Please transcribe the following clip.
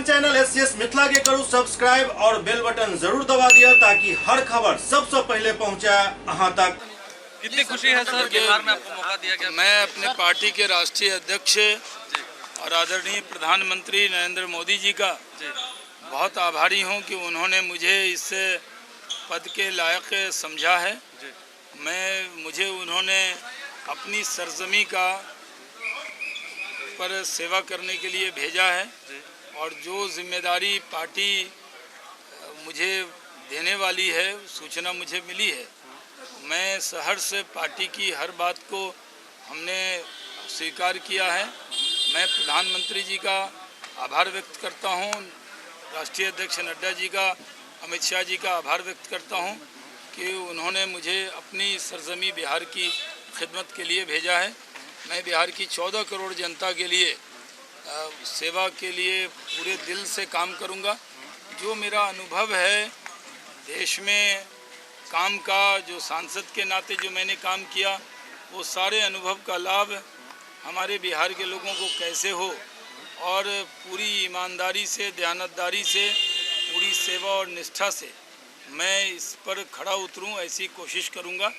अपन channel SCS Mithila के करू subscribe और बेल बटन जरूर दबा दिया ताकि हर खबर सबसे पहले पहुंचे अहां तक। कितनी खुशी है सर बिहार में आपको मौका दिया गया। मैं अपने पार्टी के राष्ट्रीय अध्यक्ष और आदरणीय प्रधानमंत्री नरेंद्र मोदी जी का बहुत आभारी हूं कि उन्होंने मुझे इस पद के लायक समझा है। मुझे उन्होंने अपनी सरजमी का पर सेवा करने के लिए भेजा है और जो जिम्मेदारी पार्टी मुझे देने वाली है सूचना मुझे मिली है। मैं सहर्ष से पार्टी की हर बात को हमने स्वीकार किया है। मैं प्रधानमंत्री जी का आभार व्यक्त करता हूं, राष्ट्रीय अध्यक्ष नड्डा जी का, अमित शाह जी का आभार व्यक्त करता हूं कि उन्होंने मुझे अपनी सरजमी बिहार की खिदमत के लिए भेजा है। मैं बिहार की 14 करोड़ जनता के लिए सेवा के लिए पूरे दिल से काम करूंगा। जो मेरा अनुभव है देश में काम का, जो सांसद के नाते जो मैंने काम किया, वो सारे अनुभव का लाभ हमारे बिहार के लोगों को कैसे हो और पूरी ईमानदारी से, दयानतदारी से, पूरी सेवा और निष्ठा से मैं इस पर खड़ा उतरूं, ऐसी कोशिश करूंगा।